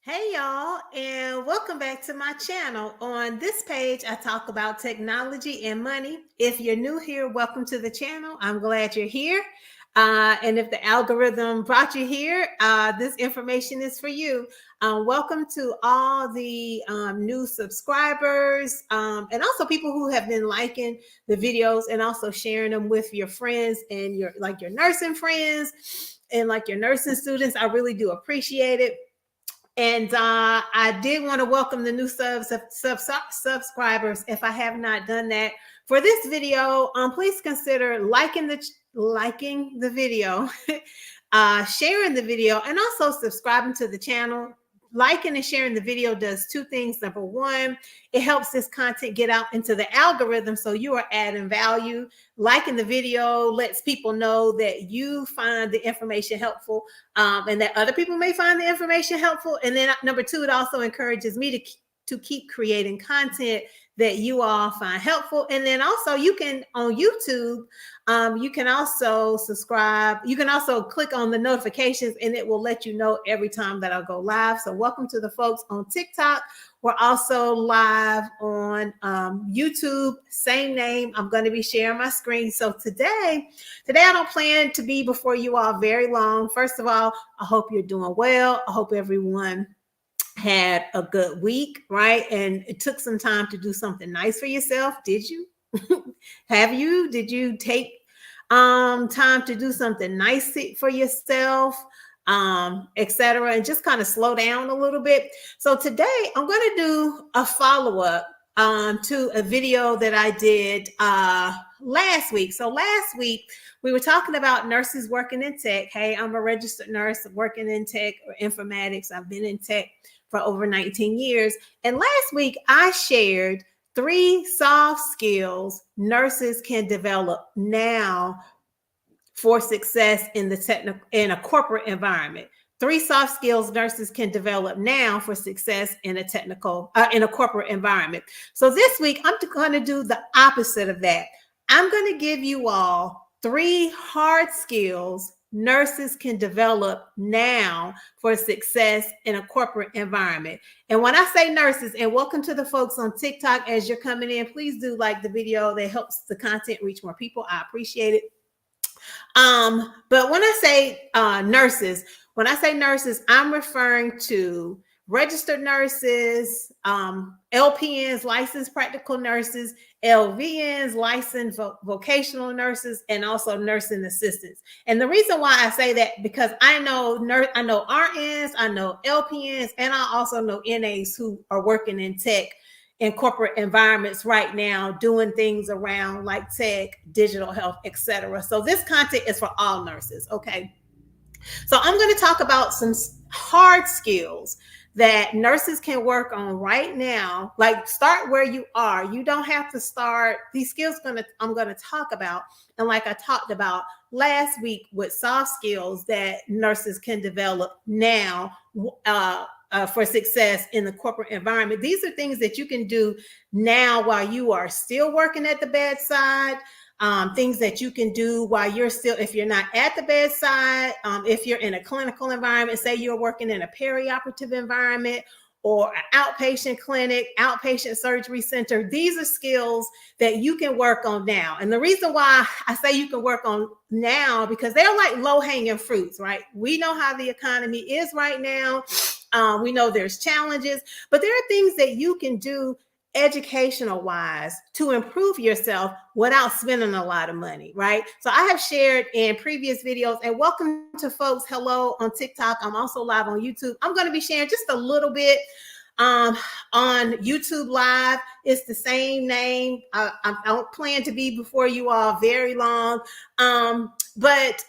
Hey y'all, and welcome back to my channel. On this page, I talk about technology and money. If you're new here, welcome to the channel. I'm glad you're here. And if the algorithm brought you here, this information is for you. Welcome to all the new subscribers and also people who have been liking the videos and also sharing them with your friends and your nursing friends and like your nursing students. I really do appreciate it. And I did want to welcome the new subscribers. If I have not done that for this video, please consider liking the video, sharing the video, and also subscribing to the channel. Liking and sharing the video does two things. Number one, it helps this content get out into the algorithm, so you are adding value. Liking the video lets people know that you find the information helpful, and that other people may find the information helpful. And then number two, it also encourages me to keep creating content that you all find helpful. And then also you can on YouTube, you can also subscribe. You can also click on the notifications and it will let you know every time that I'll go live. So welcome to the folks on TikTok. We're also live on YouTube, same name. I'm going to be sharing my screen. So today I don't plan to be before you all very long. First of all, I hope you're doing well. I hope everyone had a good week, right? And it took some time to do something nice for yourself. Did you? Did you take time to do something nice for yourself, etc., and just kind of slow down a little bit? So today I'm going to do a follow-up to a video that I did last week. So last week we were talking about nurses working in tech. Hey, I'm a registered nurse working in tech or informatics. I've been in tech for over 19 years. And last week I shared 3 soft skills nurses can develop now for success in a corporate environment. 3 soft skills nurses can develop now for success in a corporate environment. So this week I'm going to do the opposite of that. I'm going to give you all 3 hard skills nurses can develop now for success in a corporate environment. And when I say nurses, and welcome to the folks on TikTok as you're coming in, please do like the video. That helps the content reach more people. I appreciate it. But when I say nurses, I'm referring to registered nurses, LPNs, licensed practical nurses, LVNs, licensed vocational nurses, and also nursing assistants. And the reason why I say that, because I know RNs, I know LPNs, and I also know NAs who are working in tech in corporate environments right now, doing things around like tech, digital health, etc. So this content is for all nurses, okay? So I'm going to talk about some hard skills that nurses can work on right now. Like, start where you are. You don't have to start these skills I'm going to talk about. And like I talked about last week with soft skills that nurses can develop now for success in the corporate environment. These are things that you can do now while you are still working at the bedside. Things that you can do while you're still, if you're not at the bedside, if you're in a clinical environment, say you're working in a perioperative environment or an outpatient clinic, outpatient surgery center. These are skills that you can work on now. And the reason why I say you can work on now, because they're like low-hanging fruits, right? We know how the economy is right now. We know there's challenges, but there are things that you can do educational wise to improve yourself without spending a lot of money, right? So I have shared in previous videos, and welcome to folks. Hello on TikTok. I'm also live on YouTube. I'm going to be sharing just a little bit on YouTube Live. It's the same name. I don't plan to be before you all very long. But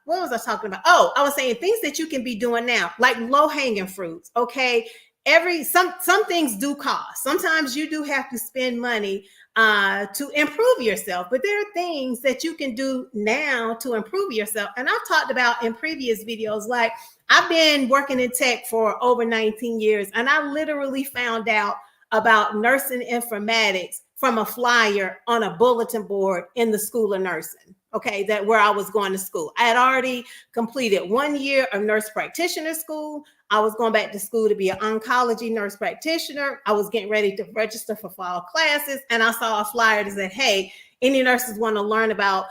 what was I talking about? Oh, I was saying things that you can be doing now, like low-hanging fruits, okay? Some things do cost. Sometimes you do have to spend money to improve yourself, but there are things that you can do now to improve yourself. And I've talked about in previous videos, like I've been working in tech for over 19 years, and I literally found out about nursing informatics from a flyer on a bulletin board in the School of Nursing. okay, that where I was going to school. I had already completed 1 year of nurse practitioner school. I was going back to school to be an oncology nurse practitioner. I was getting ready to register for fall classes, and I saw a flyer that said, hey, any nurses want to learn about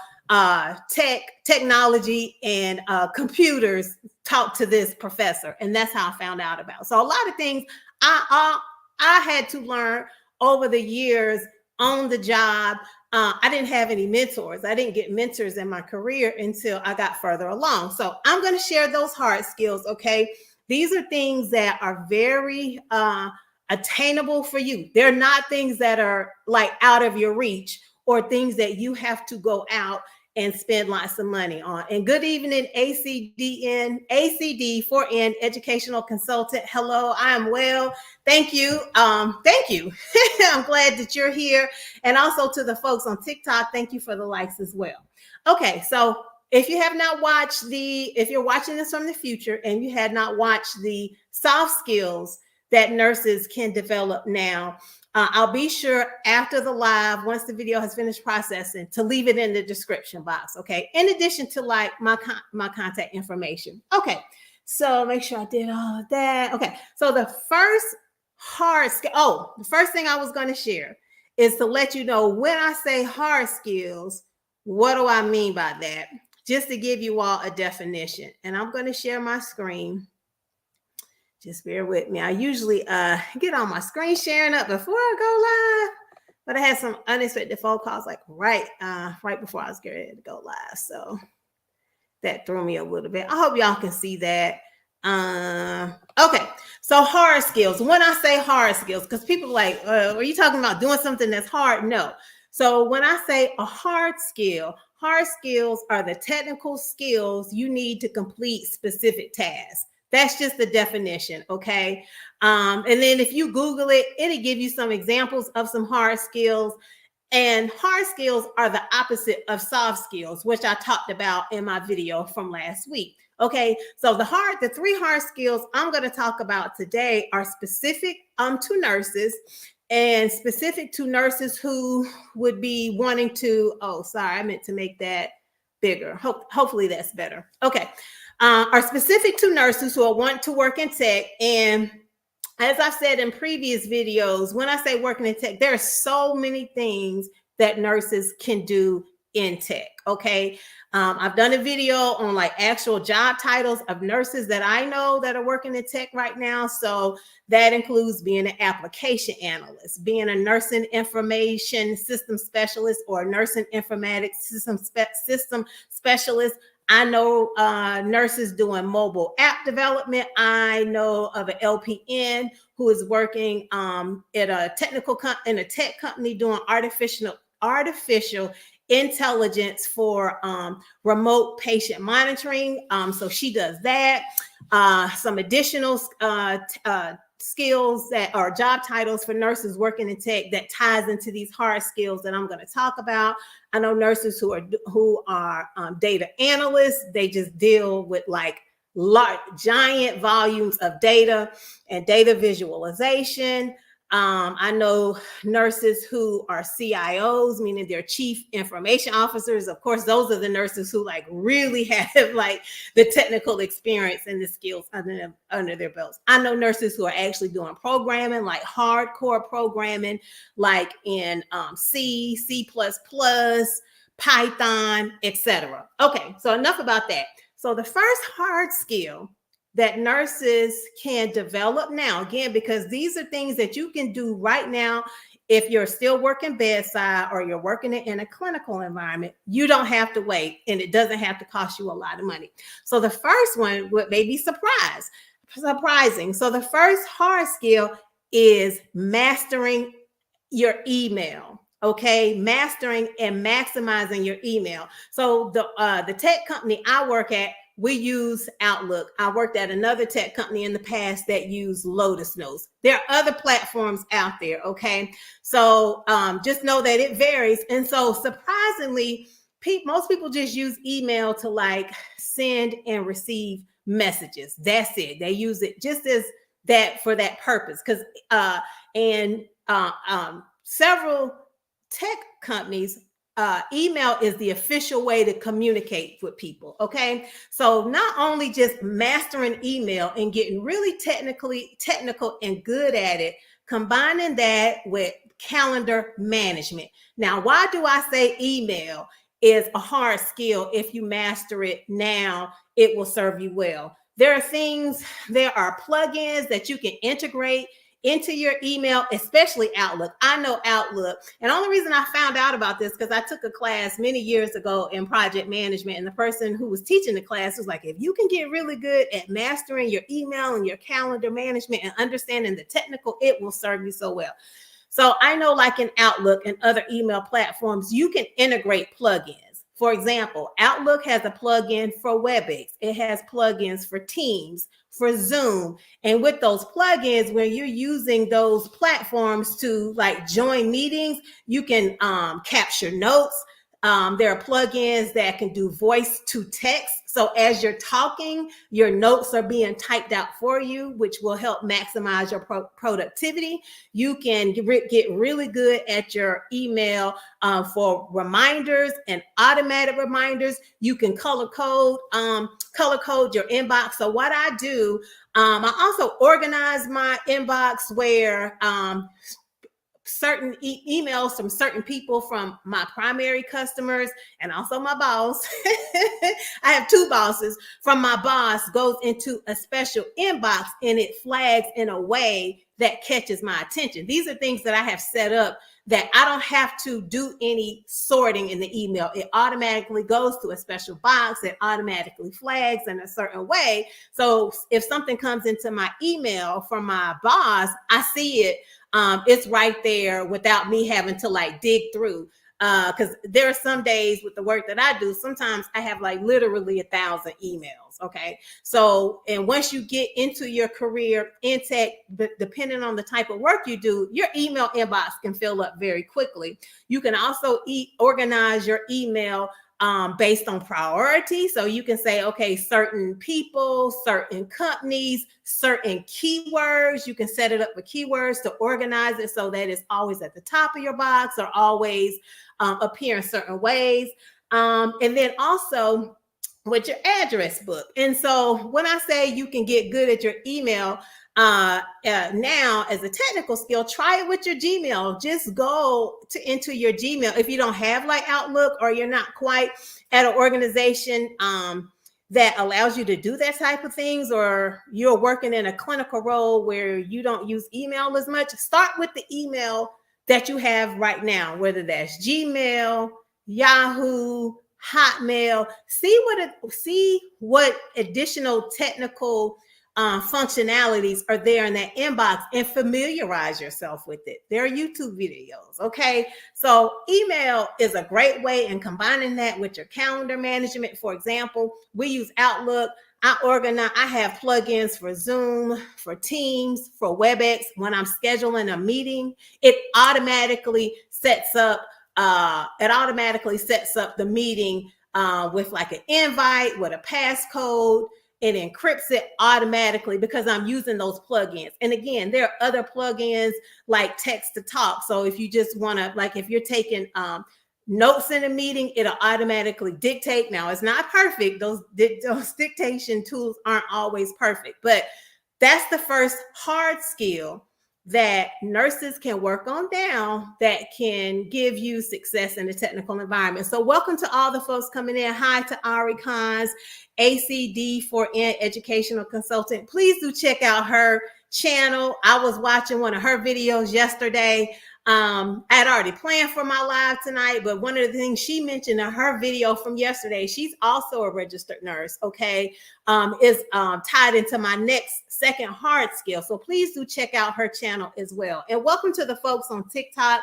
technology and computers, talk to this professor. And that's how I found out about. So a lot of things I had to learn over the years on the job. I didn't have any mentors. I didn't get mentors in my career until I got further along. So I'm going to share those hard skills. Okay. These are things that are very attainable for you. They're not things that are like out of your reach or things that you have to go out and spend lots of money on. And good evening, ACD4N educational consultant. Hello, I am well. Thank you. Thank you. I'm glad that you're here. And also to the folks on TikTok, thank you for the likes as well. Okay, so if you have not watched if you're watching this from the future and you had not watched the soft skills that nurses can develop now, I'll be sure after the live, once the video has finished processing, to leave it in the description box, okay? In addition to like my contact information. Okay, so make sure I did all of that. Okay, so the first hard skill, the first thing I was going to share is to let you know when I say hard skills, what do I mean by that? Just to give you all a definition. And I'm going to share my screen. Just bear with me. I usually get on my screen sharing up before I go live, but I had some unexpected phone calls like right before I was getting ready to go live. So that threw me a little bit. I hope y'all can see that. Okay, so hard skills. When I say hard skills, because people are like, are you talking about doing something that's hard? No. So when I say a hard skills are the technical skills you need to complete specific tasks. That's just the definition, okay? And then if you Google it, it'll give you some examples of some hard skills. And hard skills are the opposite of soft skills, which I talked about in my video from last week. Okay, so the 3 hard skills I'm going to talk about today are specific to nurses, and specific to nurses who would be wanting to, oh, sorry, I meant to make that bigger. Hopefully that's better. Okay. Are specific to nurses who want to work in tech. And as I've said in previous videos, when I say working in tech, there are so many things that nurses can do in tech. Okay. I've done a video on like actual job titles of nurses that I know that are working in tech right now. So that includes being an application analyst, being a nursing information system specialist, or a nursing informatics system specialist. I know nurses doing mobile app development. I know of an LPN who is working at a tech company doing artificial intelligence for remote patient monitoring. So she does that. Some additional skills that are job titles for nurses working in tech that ties into these hard skills that I'm going to talk about. I know nurses who are data analysts. They just deal with like giant volumes of data and data visualization. I know nurses who are CIOs, meaning they're chief information officers. Of course, those are the nurses who like really have like the technical experience and the skills under their belts. I know nurses who are actually doing programming, like hardcore programming, like in C, C++, Python, etc. Okay, so enough about that. So the first hard skill that nurses can develop now, again, because these are things that you can do right now if you're still working bedside or you're working in a clinical environment. You don't have to wait, and it doesn't have to cost you a lot of money. So the first one may be surprising. So the first hard skill is mastering your email. Okay, mastering and maximizing your email. So the tech company I work at, we use Outlook. I worked at another tech company in the past that used Lotus Notes. There are other platforms out there, okay? So just know that it varies. And so surprisingly, most people just use email to like send and receive messages. That's it. They use it just as that for that purpose. Because several tech companies email is the official way to communicate with people. Okay. So not only just mastering email and getting really technical and good at it, combining that with calendar management. Now, why do I say email is a hard skill? If you master it now, it will serve you well. There are plugins that you can integrate into your email, especially Outlook. I know Outlook. And the only reason I found out about this, because I took a class many years ago in project management, and the person who was teaching the class was like, if you can get really good at mastering your email and your calendar management and understanding the technical, it will serve you so well. So I know, like in Outlook and other email platforms, you can integrate plugins. For example, Outlook has a plugin for WebEx. It has plugins for Teams, for Zoom. And with those plugins, when you're using those platforms to like join meetings, you can capture notes. There are plugins that can do voice to text. So as you're talking, your notes are being typed out for you, which will help maximize your productivity. You can get really good at your email for reminders and automatic reminders. You can color code your inbox. So what I do, I also organize my inbox where certain emails from certain people from my primary customers and also my boss. I have two bosses. From my boss goes into a special inbox, and it flags in a way that catches my attention. These are things that I have set up that I don't have to do any sorting in the email. It automatically goes to a special box. It automatically flags in a certain way. So if something comes into my email from my boss, I see it. It's right there without me having to like dig through. Because there are some days with the work that I do, sometimes I have like literally 1,000 emails. Okay. So, and once you get into your career in tech, depending on the type of work you do, your email inbox can fill up very quickly. You can also organize your email based on priority. So you can say, okay, certain people, certain companies, certain keywords, you can set it up with keywords to organize it so that it's always at the top of your box or always appear in certain ways. And then also with your address book. And so when I say you can get good at your email, now as a technical skill, try it with your Gmail. Just go into your Gmail. If you don't have like Outlook, or you're not quite at an organization that allows you to do that type of things, or you're working in a clinical role where you don't use email as much, start with the email that you have right now, whether that's Gmail, Yahoo, Hotmail. See what additional technical functionalities are there in that inbox, and familiarize yourself with it. There are YouTube videos. Okay. So email is a great way, and combining that with your calendar management. For example, we use Outlook. I have plugins for Zoom, for Teams, for WebEx. When I'm scheduling a meeting, it automatically sets up the meeting with like an invite with a passcode. It encrypts it automatically because I'm using those plugins. And again, there are other plugins like text to talk. So if you just want to, like, if you're taking notes in a meeting, it'll automatically dictate. Now, it's not perfect. Those dictation tools aren't always perfect, but that's the first hard skill that nurses can work on now that can give you success in the technical environment. So welcome to all the folks coming in. Hi to Ari Khan's ACD for Educational Consultant. Please do check out her channel. I was watching one of her videos yesterday. I had already planned for my live tonight, but one of the things she mentioned in her video from yesterday, she's also a registered nurse, okay, is tied into my second hard skill. So please do check out her channel as well. And welcome to the folks on TikTok.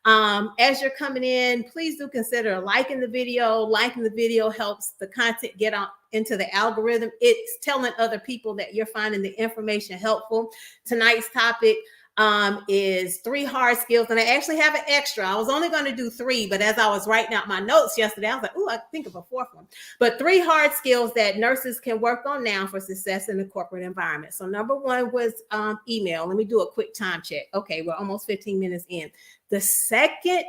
As you're coming in, please do consider liking the video. Liking the video helps the content get out into the algorithm. It's telling other people that you're finding the information helpful. Tonight's topic is 3 hard skills, and I actually have an extra. I was only going to do 3, but as I was writing out my notes yesterday, I was like, "Ooh, I think of a 4th one." But 3 hard skills that nurses can work on now for success in the corporate environment. So number 1 was email. Let me do a quick time check. Okay, we're almost 15 minutes in. The second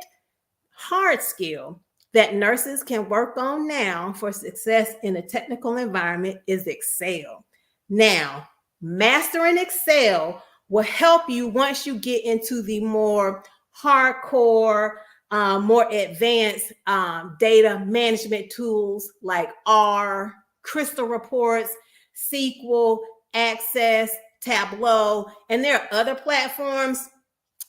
hard skill that nurses can work on now for success in a technical environment is Excel. Now, mastering Excel will help you once you get into the more hardcore, more advanced data management tools like R, Crystal Reports, SQL, Access, Tableau, and there are other platforms.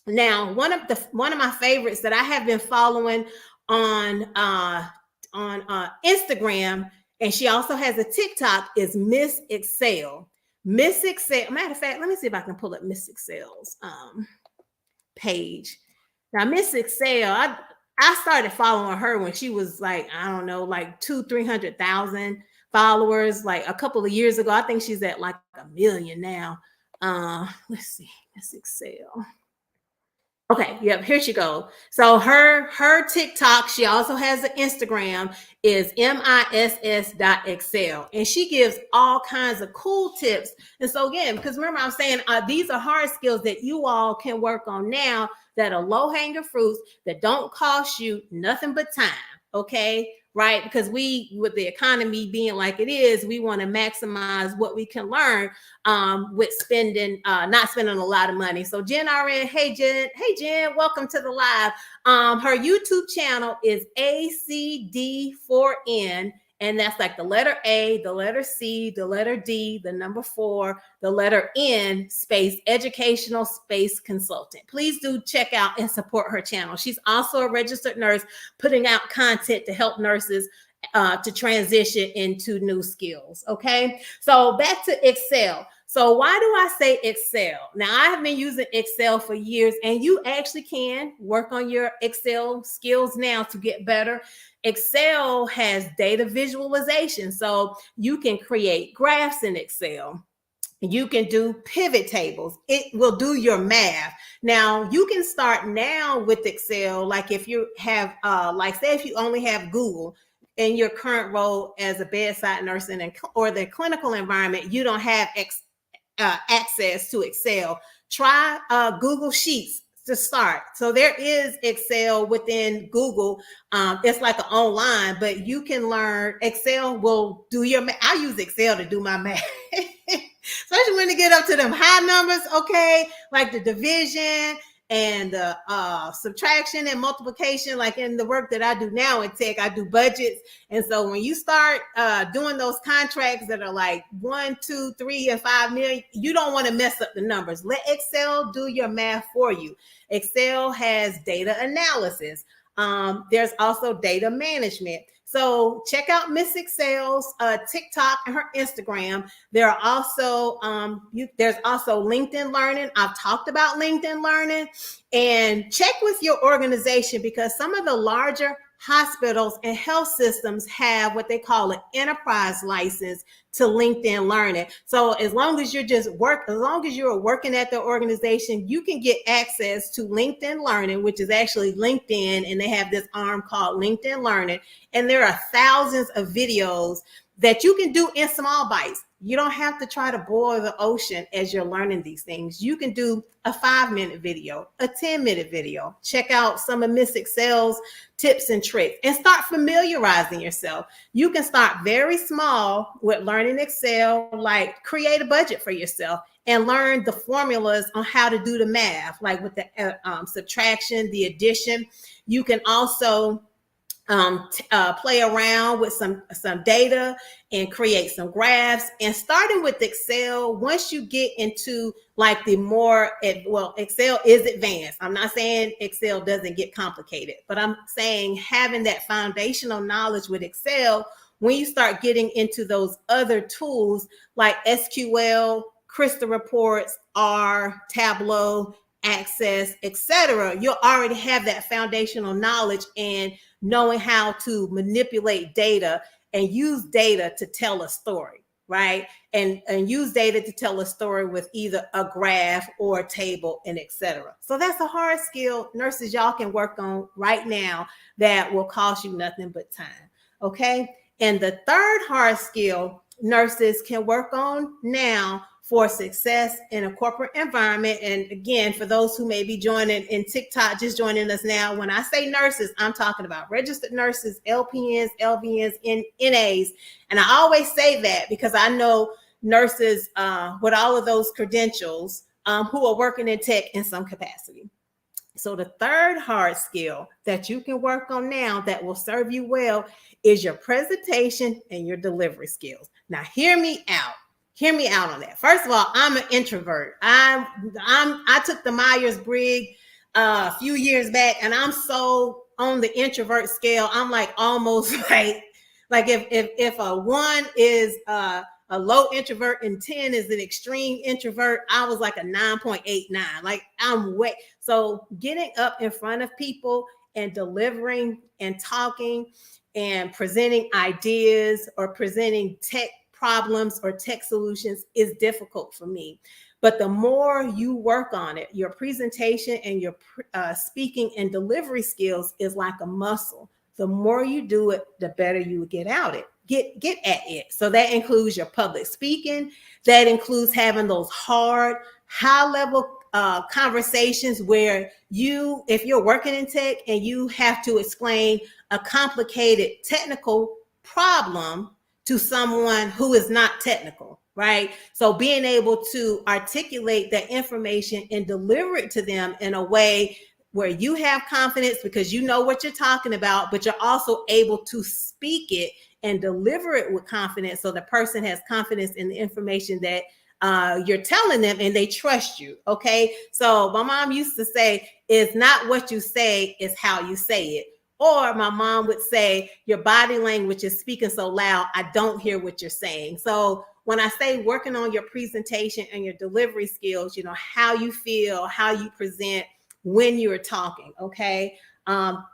Now, one of my favorites that I have been following on Instagram, and she also has a TikTok, is Miss Excel. Miss Excel. Matter of fact, let me see if I can pull up Miss Excel's page. Now, Miss Excel, I started following her when she was like, I don't know, like 200,000-300,000 followers, like a couple of years ago. I think she's at like 1 million now. Let's see, Miss Excel. Okay, yep, here she goes. So her TikTok, she also has an Instagram, is miss.excel. And she gives all kinds of cool tips. And so again, because remember I'm saying these are hard skills that you all can work on now that are low-hanging fruits that don't cost you nothing but time. Okay, right? Because with the economy being like it is, we want to maximize what we can learn with not spending a lot of money. So Jen already, hey Jen, welcome to the live. Her YouTube channel is ACD4N, and that's like the letter A, the letter C, the letter D, the number 4, the letter N, space educational space consultant. Please do check out and support her channel. She's also a registered nurse putting out content to help nurses to transition into new skills. Okay, so back to Excel. So why do I say Excel? Now, I have been using Excel for years, and you actually can work on your Excel skills now to get better. Excel has data visualization, so you can create graphs in Excel. You can do pivot tables. It will do your math. Now, you can start now with Excel, like if you have, like say if you only have Google in your current role as a bedside nurse or the clinical environment, you don't have access to Excel. Try Google Sheets to start. So there is Excel within Google. It's like an online, but you can learn. Excel will do your math. I use Excel to do my math. Especially when you get up to them high numbers, okay, like the division and the subtraction and multiplication, like in the work that I do now in tech, I do budgets. And so when you start doing those contracts that are like 1, 2, 3, and 5 million, you don't want to mess up the numbers. Let Excel do your math for you. Excel has data analysis. There's also data management. So check out Miss Excel's TikTok and her Instagram. There are also there's also LinkedIn Learning. I've talked about LinkedIn Learning, and check with your organization because some of the larger hospitals and health systems have what they call an enterprise license to LinkedIn Learning. So as long as you're working at the organization, you can get access to LinkedIn Learning, which is actually LinkedIn, and they have this arm called LinkedIn Learning. And there are thousands of videos that you can do in small bites. You don't have to try to boil the ocean as you're learning these things. You can do a 5-minute video, a 10-minute video. Check out some of Miss Excel's tips and tricks and start familiarizing yourself. You can start very small with learning Excel, like create a budget for yourself and learn the formulas on how to do the math, like with the subtraction, the addition. You can also play around with some data and create some graphs. And starting with Excel, once you get into like the more, Excel is advanced. I'm not saying Excel doesn't get complicated, but I'm saying having that foundational knowledge with Excel, when you start getting into those other tools like SQL, Crystal Reports, R, Tableau, Access, etc., you'll already have that foundational knowledge and knowing how to manipulate data and use data to tell a story, right? And use data to tell a story with either a graph or a table and etc. So that's a hard skill nurses y'all can work on right now that will cost you nothing but time, okay? And the third hard skill nurses can work on now for success in a corporate environment. And again, for those who may be joining in TikTok, just joining us now, when I say nurses, I'm talking about registered nurses, LPNs, LVNs, NAs. And I always say that because I know nurses with all of those credentials who are working in tech in some capacity. So the third hard skill that you can work on now that will serve you well is your presentation and your delivery skills. Now, hear me out. Hear me out on that. First of all, I'm an introvert. I took the Myers-Briggs a few years back, and I'm so on the introvert scale. I'm like almost like if a 1 is a low introvert and 10 is an extreme introvert, I was like a 9.89. Like I'm way. So getting up in front of people and delivering and talking and presenting ideas or presenting tech problems or tech solutions is difficult for me. But the more you work on it, your presentation and your speaking and delivery skills is like a muscle. The more you do it, the better you get at it. So that includes your public speaking. That includes having those hard, high-level conversations where if you're working in tech and you have to explain a complicated technical problem to someone who is not technical, right? So being able to articulate that information and deliver it to them in a way where you have confidence because you know what you're talking about, but you're also able to speak it and deliver it with confidence so the person has confidence in the information that you're telling them and they trust you, okay? So my mom used to say, it's not what you say, it's how you say it. Or my mom would say, your body language is speaking so loud, I don't hear what you're saying. So when I say working on your presentation and your delivery skills, you know, how you feel, how you present when you're talking, okay?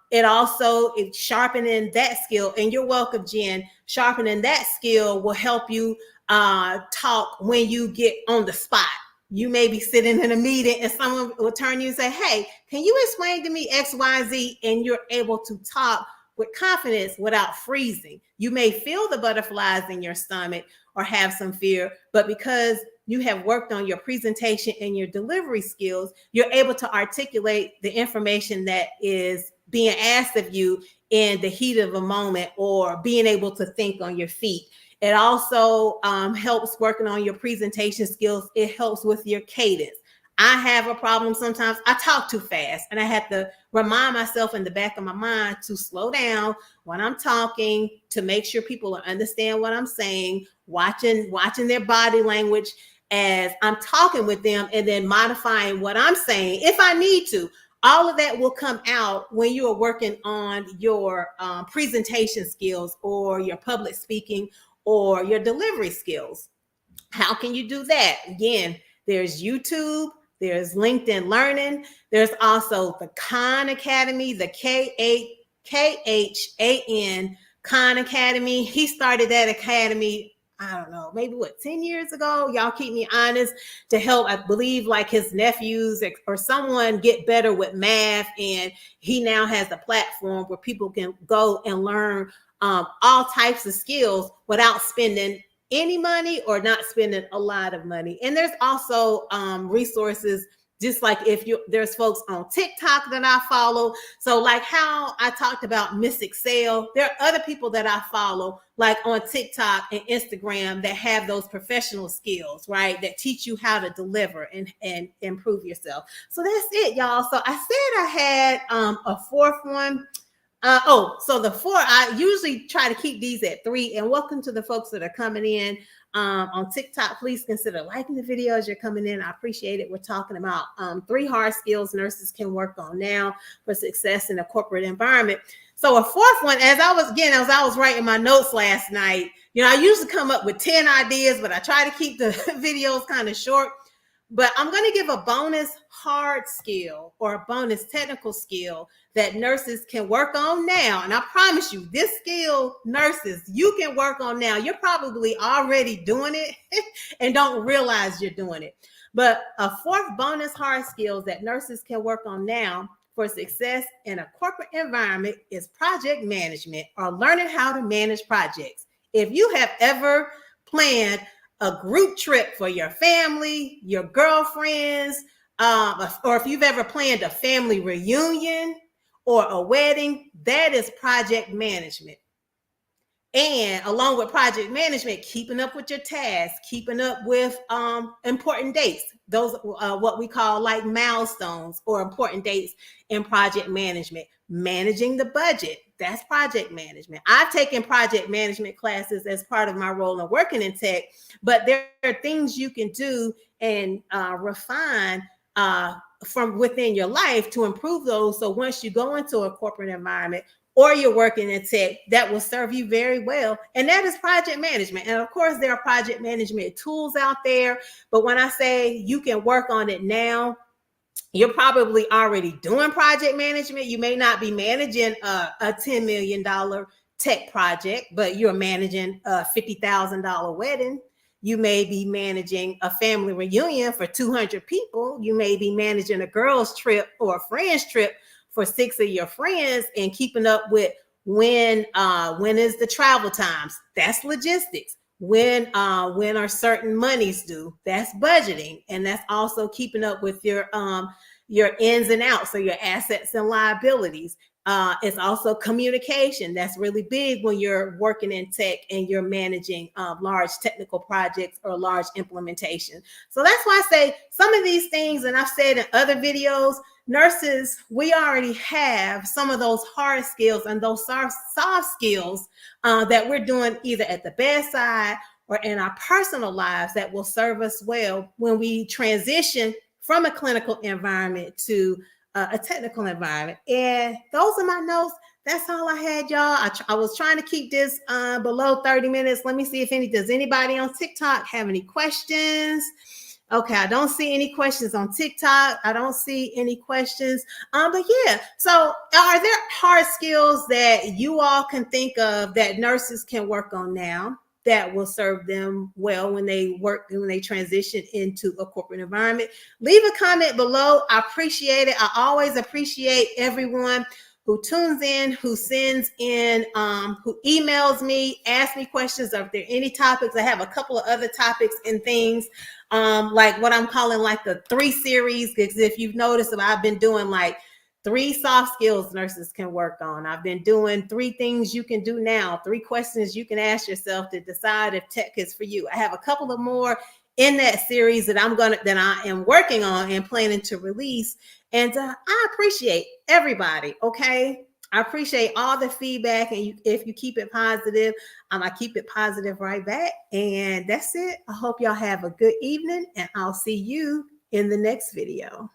It's sharpening that skill. And you're welcome, Jen. Sharpening that skill will help you talk when you get on the spot. You may be sitting in a meeting and someone will turn to you and say, hey, can you explain to me X, Y, Z? And you're able to talk with confidence without freezing. You may feel the butterflies in your stomach or have some fear, but because you have worked on your presentation and your delivery skills, you're able to articulate the information that is being asked of you in the heat of a moment or being able to think on your feet. It also helps working on your presentation skills. It helps with your cadence. I have a problem sometimes. I talk too fast and I have to remind myself in the back of my mind to slow down when I'm talking to make sure people understand what I'm saying, watching their body language as I'm talking with them and then modifying what I'm saying if I need to. All of that will come out when you are working on your presentation skills or your public speaking or your delivery skills. How can you do that? Again, there's YouTube, there's LinkedIn Learning, there's also the Khan Academy, the KHAN Khan Academy. He started that academy, I don't know, maybe 10 years ago? Y'all keep me honest, to help, I believe, like his nephews or someone get better with math. And he now has a platform where people can go and learn all types of skills without spending any money or not spending a lot of money. And there's also resources, just like there's folks on TikTok that I follow. So like how I talked about Miss Excel, there are other people that I follow like on TikTok and Instagram that have those professional skills, right? That teach you how to deliver and improve yourself. So that's it, y'all. So I said I had a fourth one. So the 4, I usually try to keep these at 3. And welcome to the folks that are coming in on TikTok. Please consider liking the video as you're coming in. I appreciate it. We're talking about 3 hard skills nurses can work on now for success in a corporate environment. So a fourth one, as I was writing my notes last night, you know, I usually come up with 10 ideas, but I try to keep the videos kind of short. But I'm going to give a bonus hard skill or a bonus technical skill that nurses can work on now. And I promise you, this skill, nurses, you can work on now. You're probably already doing it and don't realize you're doing it. But a fourth bonus hard skill that nurses can work on now for success in a corporate environment is project management or learning how to manage projects. If you have ever planned a group trip for your family, your girlfriends, or if you've ever planned a family reunion or a wedding, that is project management. And along with project management, keeping up with your tasks, keeping up with important dates, those what we call like milestones or important dates in project management. Managing the budget, that's project management. I've taken project management classes as part of my role in working in tech, but there are things you can do and refine from within your life to improve those. So once you go into a corporate environment, or you're working in tech, that will serve you very well. And that is project management. And of course, there are project management tools out there. But when I say you can work on it now, you're probably already doing project management. You may not be managing a $10 million tech project, but you're managing a $50,000 wedding. You may be managing a family reunion for 200 people. You may be managing a girls' trip or a friend's trip for 6 of your friends, and keeping up with when is the travel times. That's logistics. When are certain monies due? That's budgeting. And that's also keeping up with your ins and outs, so your assets and liabilities. It's also communication. That's really big when you're working in tech and you're managing large technical projects or large implementation. So that's why I say some of these things, and I've said in other videos, nurses, we already have some of those hard skills and those soft skills that we're doing either at the bedside or in our personal lives that will serve us well when we transition from a clinical environment to a technical environment. And those are my notes. That's all I had, y'all. I was trying to keep this below 30 minutes. Let me see if does anybody on TikTok have any questions? Okay, I don't see any questions on TikTok. I don't see any questions. But yeah, so are there hard skills that you all can think of that nurses can work on now that will serve them well when they transition into a corporate environment? Leave a comment below. I appreciate it. I always appreciate everyone who tunes in, who sends in, who emails me, asks me questions. Are there any topics? I have a couple of other topics and things, like what I'm calling like the 3 series, because if you've noticed, I've been doing like 3 soft skills nurses can work on. I've been doing 3 things you can do now, 3 questions you can ask yourself to decide if tech is for you. I have a couple of more in that series that I am working on and planning to release. And I appreciate everybody. Okay. I appreciate all the feedback. And if you keep it positive, I keep it positive right back. And that's it. I hope y'all have a good evening, and I'll see you in the next video.